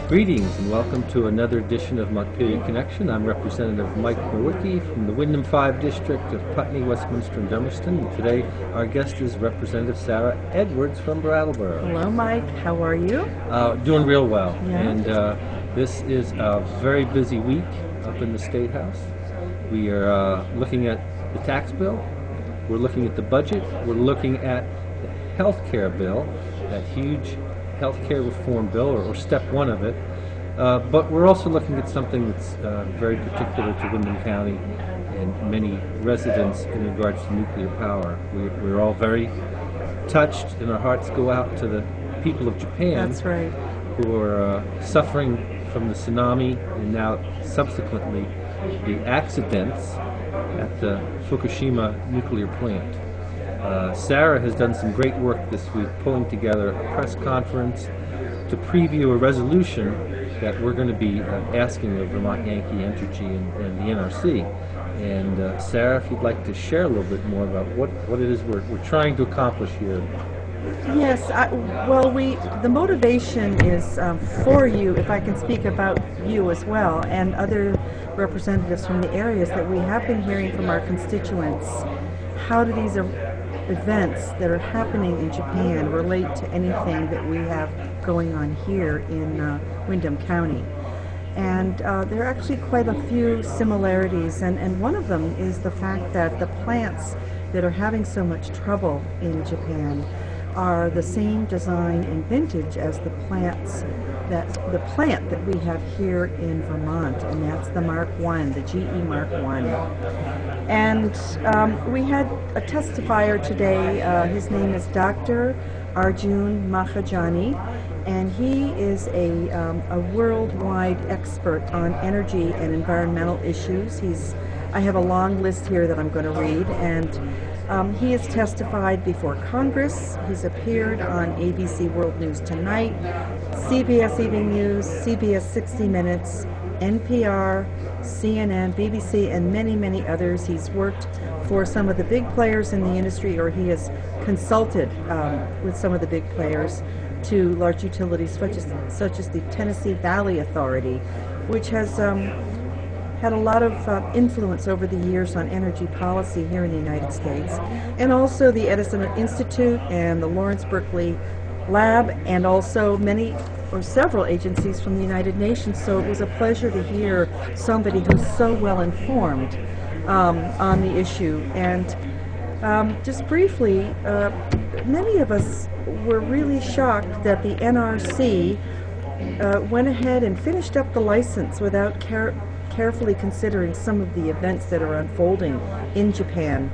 Greetings and welcome to another edition of Montpelier Connection. I'm Representative Mike Nowicki from the Wyndham 5 District of Putney, Westminster, and Dummerston. And today our guest is Representative Sarah Edwards from Brattleboro. Hello, Mike. How are you? Doing real well. Yeah. And this is a very busy week up in the State House. We are looking at the tax bill. We're looking at the budget. We're looking at the health care bill, that huge health care reform bill, or step one of it. But we're also looking at something that's very particular to Wyndham County and many residents in regards to nuclear power. We're all very touched, and our hearts go out to the people of Japan. That's right. Who are suffering from the tsunami and now subsequently the accidents at the Fukushima nuclear plant. Sarah has done some great work this week pulling together a press conference to preview a resolution that we're going to be asking of Vermont Yankee Energy and the NRC. And Sarah, if you'd like to share a little bit more about what it is we're trying to accomplish here. Yes, the motivation is for you, if I can speak about you as well, and other representatives from the areas that we have been hearing from our constituents. How do these events that are happening in Japan relate to anything that we have going on here in Wyndham County? And there are actually quite a few similarities, and one of them is the fact that the plants that are having so much trouble in Japan are the same design and vintage as the plant that we have here in Vermont, and that's the Mark I, the GE Mark I. And we had a testifier today. His name is Dr. Arjun Mahajani, and he is a worldwide expert on energy and environmental issues. I have a long list here that I'm going to read, and he has testified before Congress. He's appeared on ABC World News Tonight, CBS Evening News, CBS 60 Minutes, NPR, CNN, BBC, and many, many others. He's worked for some of the big players in the industry, or he has consulted with some of the big players to large utilities such as the Tennessee Valley Authority, which has had a lot of influence over the years on energy policy here in the United States, and also the Edison Institute and the Lawrence Berkeley Lab, and also many or several agencies from the United Nations. So it was a pleasure to hear somebody who's so well informed on the issue. And just briefly, many of us were really shocked that the NRC went ahead and finished up the license without carefully considering some of the events that are unfolding in Japan.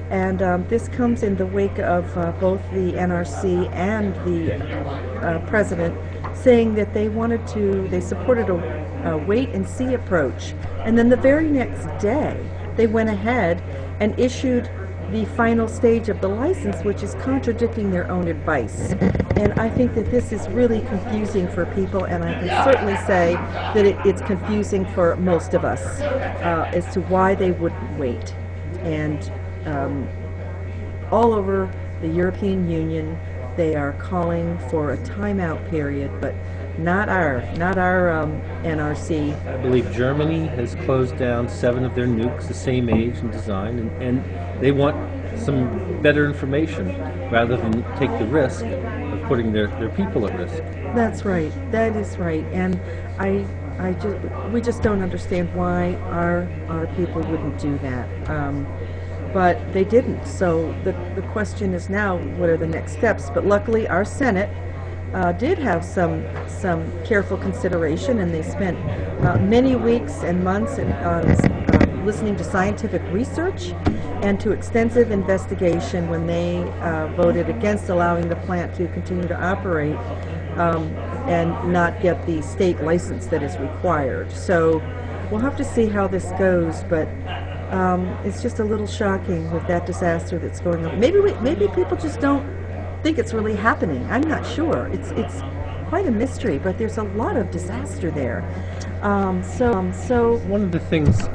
And this comes in the wake of both the NRC and the President saying that they supported a wait-and-see approach. And then the very next day, they went ahead and issued the final stage of the license, which is contradicting their own advice. And I think that this is really confusing for people, and I can certainly say that it's confusing for most of us as to why they wouldn't wait. And all over the European Union, they are calling for a timeout period, but not our NRC. I believe Germany has closed down 7 of their nukes, the same age and design, and they want some better information rather than take the risk of putting their people at risk. That's right. That is right. And we just don't understand why our people wouldn't do that. But they didn't. So the question is now, what are the next steps? But luckily, our Senate did have some careful consideration, and they spent many weeks and months listening to scientific research and to extensive investigation when they voted against allowing the plant to continue to operate and not get the state license that is required. So we'll have to see how this goes, but it's just a little shocking with that disaster that's going on. Maybe people just don't think it's really happening. I'm not sure. It's quite a mystery, but there's a lot of disaster there. So one of the things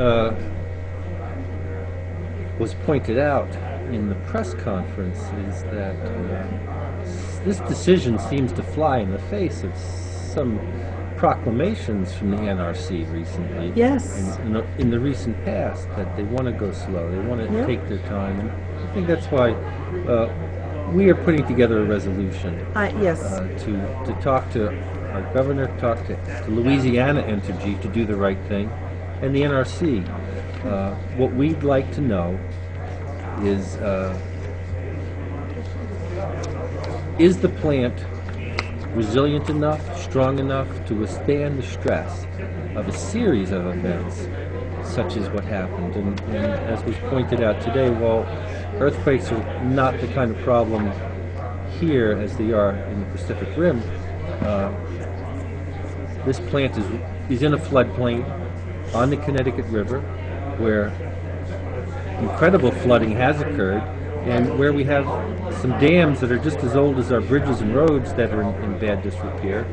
was pointed out in the press conference is that this decision seems to fly in the face of some proclamations from the NRC recently. Yes. In the recent past, that they want to go slow. They want to Yeah. take their time, and I think that's why we are putting together a resolution Yes. to talk to our governor, talk to Louisiana Entergy to do the right thing, and the NRC. What we'd like to know is the plant resilient enough, strong enough to withstand the stress of a series of events such as what happened? And as was pointed out today, while earthquakes are not the kind of problem here as they are in the Pacific Rim, this plant is in a floodplain on the Connecticut River where incredible flooding has occurred, and where we have some dams that are just as old as our bridges and roads that are in bad disrepair.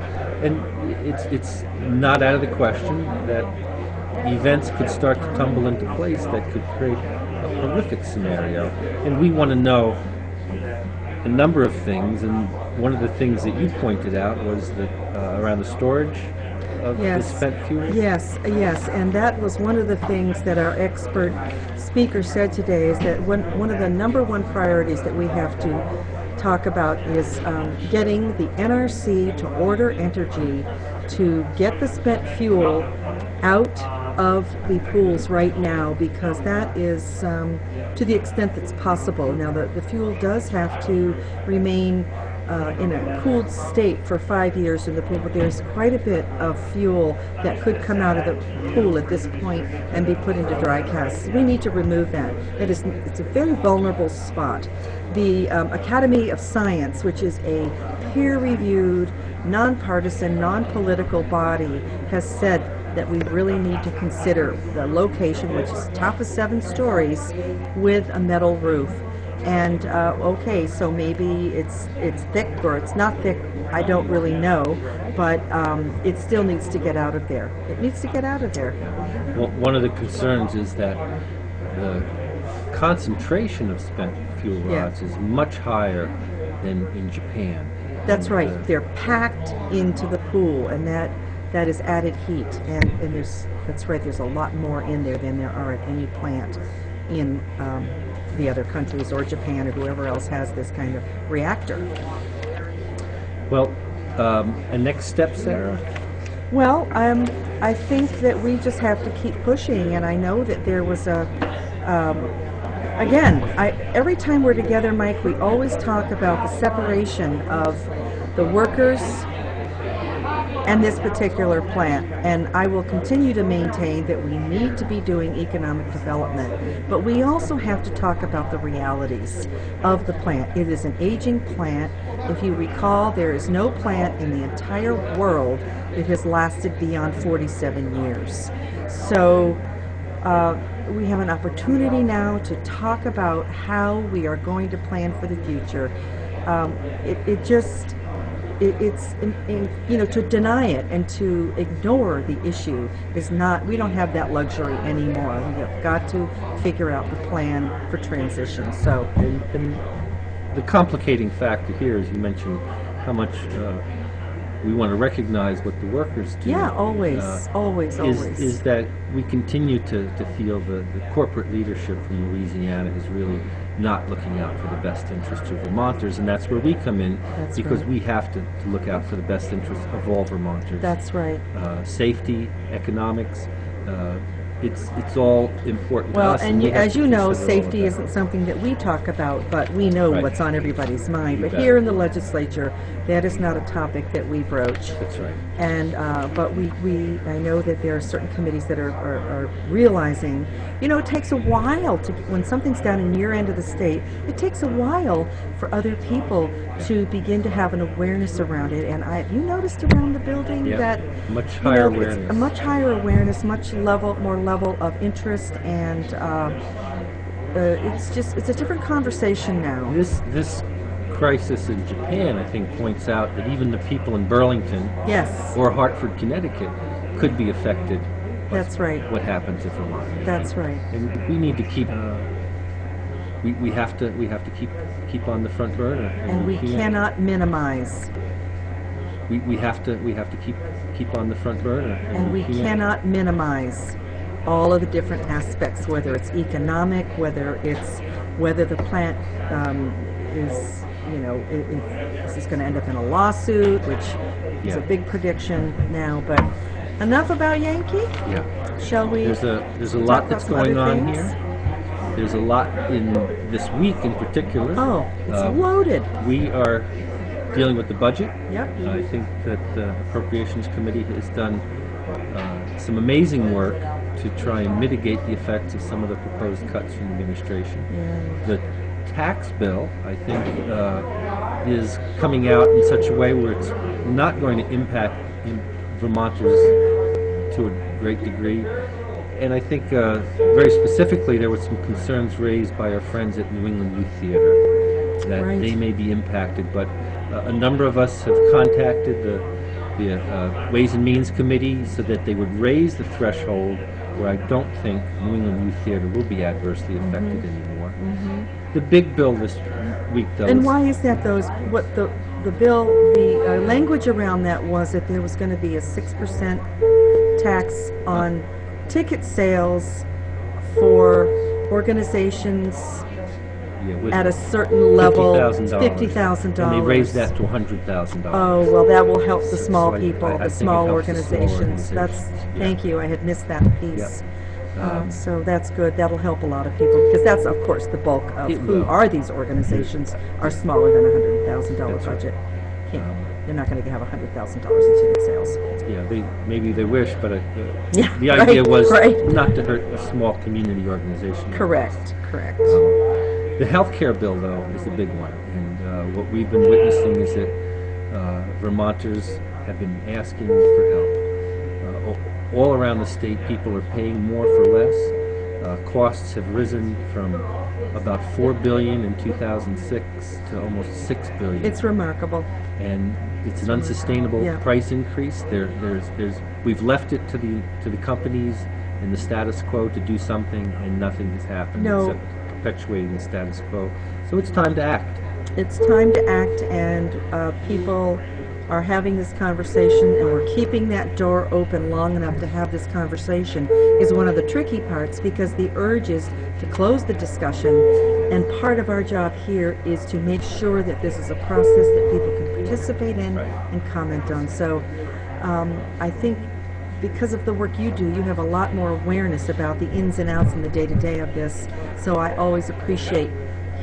And it's not out of the question that events could start to tumble into place that could create a horrific scenario. And we want to know a number of things, and one of the things that you pointed out was that around the storage of the spent fuel? Yes, and that was one of the things that our expert speaker said today, is that one of the number one priorities that we have to talk about is getting the NRC to order Entergy to get the spent fuel out of the pools right now, because that is to the extent that's possible. Now the fuel does have to remain in a cooled state for 5 years in the pool, but there's quite a bit of fuel that could come out of the pool at this point and be put into dry casks. We need to remove that. It's a very vulnerable spot. The Academy of Science, which is a peer-reviewed, nonpartisan, non-political body, has said that we really need to consider the location, which is top of 7 stories with a metal roof. And okay, so maybe it's thick or it's not thick, I don't really know, but it still needs to get out of there. It needs to get out of there. Well, one of the concerns is that the concentration of spent fuel rods is much higher than in Japan. That's right. They're packed into the pool, and that is added heat. And that's right. There's a lot more in there than there are at any plant in the other countries, or Japan, or whoever else has this kind of reactor. Well, a next step, Sarah? Well, I think that we just have to keep pushing, and I know that there was every time we're together, Mike, we always talk about the separation of the workers and this particular plant, and I will continue to maintain that we need to be doing economic development, but we also have to talk about the realities of the plant. It is an aging plant. If you recall, there is no plant in the entire world that has lasted beyond 47 years. So we have an opportunity now to talk about how we are going to plan for the future. To deny it and to ignore the issue is not, we don't have that luxury anymore. We have got to figure out the plan for transition. So, and the complicating factor here, as you mentioned, how much we want to recognize what the workers do. Yeah, always. Is that we continue to feel the corporate leadership from Louisiana is really not looking out for the best interests of Vermonters, and that's where we come in. That's because right. We have to look out for the best interests of all Vermonters. That's right. Safety, economics, it's all important Well, to us. and we have as to you know, consider all of safety that. isn't something that we talk about, but we know Right. what's on everybody's mind. You But bet. here in the legislature, that is not a topic that we broach. That's right. And but I know that there are certain committees that are realizing, it takes a while when something's down in your end of the state, it takes a while for other people to begin to have an awareness around it. And have you noticed around the building Yeah. that Much higher it's awareness. a much higher awareness, more level of interest, and it's a different conversation now. This crisis in Japan, I think, points out that even the people in Burlington Yes, or Hartford, Connecticut, could be affected by that's right. what happens if Vermont. That's right. And we need to keep. We have to keep on the front burner. And we can't- cannot minimize. We have to keep keep on the front burner. And we looking at- cannot minimize all of the different aspects, whether it's economic, whether the plant is, if this is going to end up in a lawsuit, which is a Yeah. big prediction now. But enough about Yankee. Yeah. Shall we? There's a talk lot about that's some going other on things? here. There's a lot in this week in particular. Oh, it's Um, loaded. We are dealing with the budget. Yep. I think that the Appropriations Committee has done some amazing work to try and mitigate the effects of some of the proposed cuts from the administration. Yeah. The tax bill, I think, is coming out in such a way where it's not going to impact Vermonters to a great degree. And I think very specifically there were some concerns raised by our friends at New England Youth Theater that Right. they may be impacted. But a number of us have contacted the Ways and Means Committee so that they would raise the threshold where I don't think New England Youth Theater will be adversely affected anymore. The big bill this week, though, And is- why is that? What the bill, the language around that was that there was going to be a 6% tax on ticket sales for organizations yeah, with at a certain level, $50,000. $50,000. And they raised that to $100,000. Oh, well, that will help the small So people, I the think it small helps the small organizations. That's, organizations. thank you, I had missed that piece. Yeah. So that's good, that'll help a lot of people, because that's, of course, the bulk of It who will. are these organizations are smaller than a $100,000 That's right. budget. They're not going to have $100,000 in ticket sales. Yeah, maybe they wish, but Yeah, the idea right, was right. not to hurt a small community organization. Correct. The healthcare bill, though, is the big one, and what we've been witnessing is that Vermonters have been asking for help. All around the state, people are paying more for less. Costs have risen from about $4 billion in 2006 to almost $6 billion. It's remarkable. And it's an unsustainable Yeah. price increase. We've left it to the companies and the status quo to do something, and nothing has happened No. except perpetuating the status quo. So it's time to act. It's time to act, and people are having this conversation, and we're keeping that door open long enough to have this conversation is one of the tricky parts, because the urge is to close the discussion, and part of our job here is to make sure that this is a process that people can participate in and comment on. So I think because of the work you do, you have a lot more awareness about the ins and outs and the day-to-day of this. So I always appreciate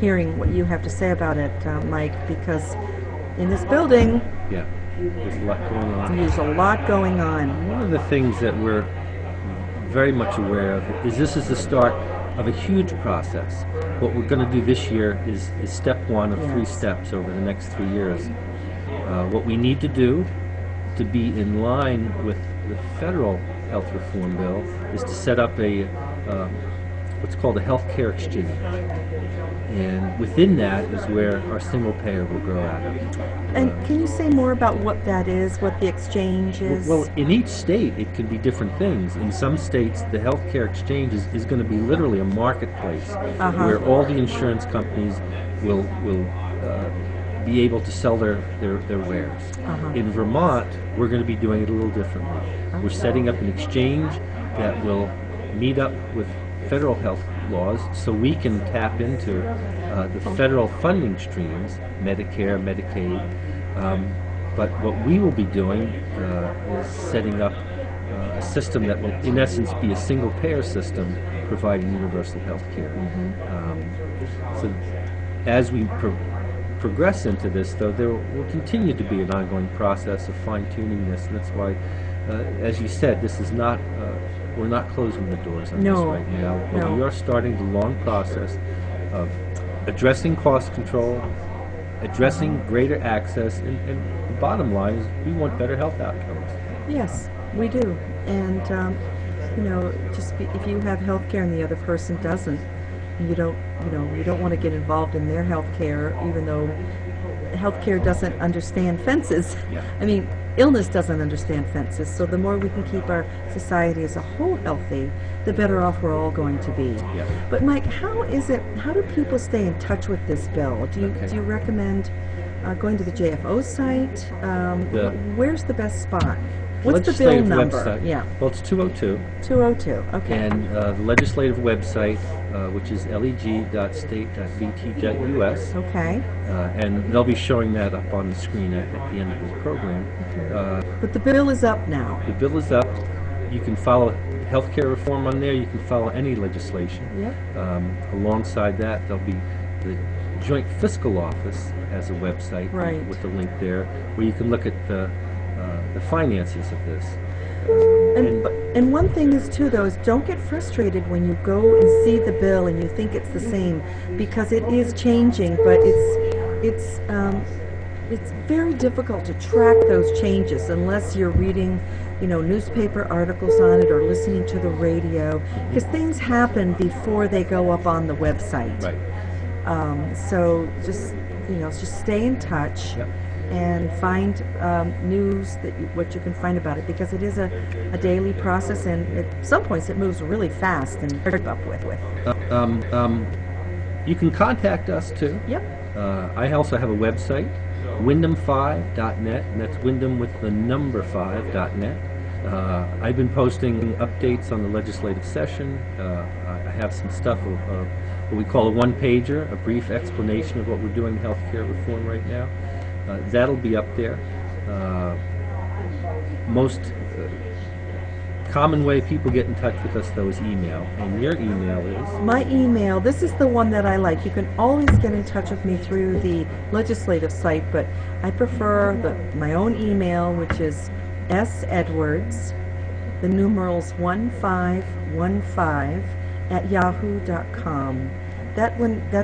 hearing what you have to say about it, Mike, because in this building, Yeah, there's a lot going on. there's a lot going on. One of the things that we're very much aware of is this is the start of a huge process. What we're going to do this year is step one of 3 Yes. steps over the next 3 years. What we need to do to be in line with the federal health reform bill is to set up a what's called a health care exchange. And within that is where our single payer will grow out of. And can you say more about what that is, what the exchange is? Well, in each state, it can be different things. In some states, the healthcare exchange is going to be literally a marketplace where all the insurance companies will be able to sell their wares. In Vermont, we're going to be doing it a little differently. We're setting up an exchange that will meet up with federal health laws so we can tap into the federal funding streams, Medicare, Medicaid. But what we will be doing is setting up a system that will, in essence, be a single-payer system providing universal health care. So as we progress into this, though, there will continue to be an ongoing process of fine-tuning this, and that's why, as you said, this is not, we're not closing the doors on this right now, but we are starting the long process of addressing cost control, addressing greater access, and the bottom line is we want better health outcomes. Yes, we do. And, if you have health care and the other person doesn't, you don't want to get involved in their health care, even though healthcare doesn't understand fences. Yeah. I mean, illness doesn't understand fences. So the more we can keep our society as a whole healthy, the better off we're all going to be. Yeah. But Mike, how do people stay in touch with this bill? Do you recommend going to the JFO site? Where's the best spot? What's the bill legislative number? website. Yeah. Well, it's 202. 202, okay. And the legislative website, which is leg.state.bt.us. Okay. And they'll be showing that up on the screen at the end of the program. But the bill is up now. The bill is up. You can follow healthcare reform on there. You can follow any legislation. Yep. Alongside that, there'll be the Joint Fiscal Office as a website Right. with a link there, where you can look at the finances of this. And one thing is too, though, is don't get frustrated when you go and see the bill and you think it's the same, because it is changing, but it's very difficult to track those changes unless you're reading, newspaper articles on it or listening to the radio, because things happen before they go up on the website. Right. So just stay in touch. Yep. And find news what you can find about it, because it is a daily process, and at some points it moves really fast and hard to keep up with. You can contact us too. Yep. I also have a website, wyndham5.net, and that's Wyndham with the number 5.net. I've been posting updates on the legislative session. I have some stuff of what we call a one-pager, a brief explanation of what we're doing in healthcare reform right now. That'll be up there. Most common way people get in touch with us, though, is email. And your email is? My email, this is the one that I like. You can always get in touch with me through the legislative site, but I prefer my own email, which is sedwards, the numerals 1515 @yahoo.com. That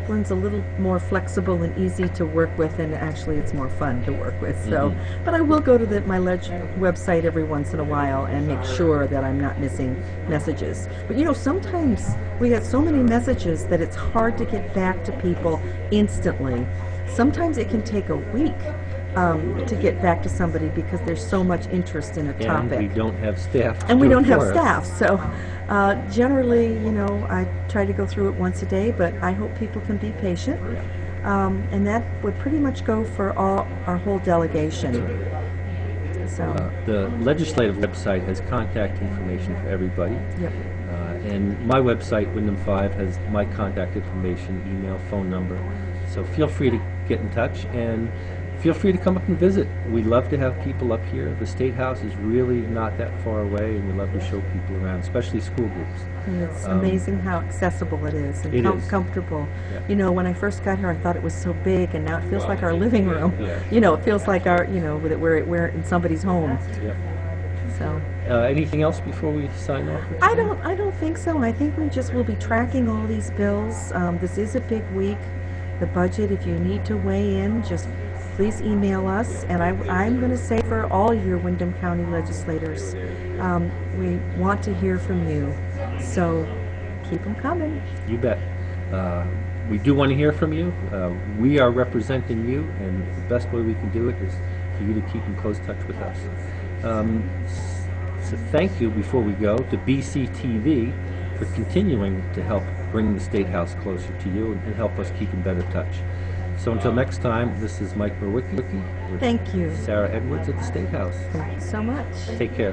one's a little more flexible and easy to work with, and actually it's more fun to work with. So, but I will go to my website every once in a while and make sure that I'm not missing messages. But sometimes we get so many messages that it's hard to get back to people instantly. Sometimes it can take a week to get back to somebody because there's so much interest in a topic. And we don't have staff. And we don't have staff, so generally, I try to go through it once a day, but I hope people can be patient. And that would pretty much go for our whole delegation. So the legislative website has contact information for everybody. Yep. And my website, Wyndham 5, has my contact information, email, phone number. So feel free to get in touch, and feel free to come up and visit. We love to have people up here. The State House is really not that far away, and we love to show people around, especially school groups. And it's amazing how accessible it is and comfortable. Yeah. When I first got here, I thought it was so big, and now it feels like our living room. Yeah. It feels like that we're in somebody's home. Yeah. So. Anything else before we sign off? I don't think so. I think we just will be tracking all these bills. This is a big week. The budget. If you need to weigh in, just please email us. And I'm going to say for all your Windham County legislators, we want to hear from you. So keep them coming. You bet. We do want to hear from you. We are representing you, and the best way we can do it is for you to keep in close touch with us. So thank you, before we go, to BCTV for continuing to help bring the State House closer to you and help us keep in better touch. So until next time, this is Mike Merwicki. Thank you. Sarah Edwards at the State House. Thank you so much. Take care.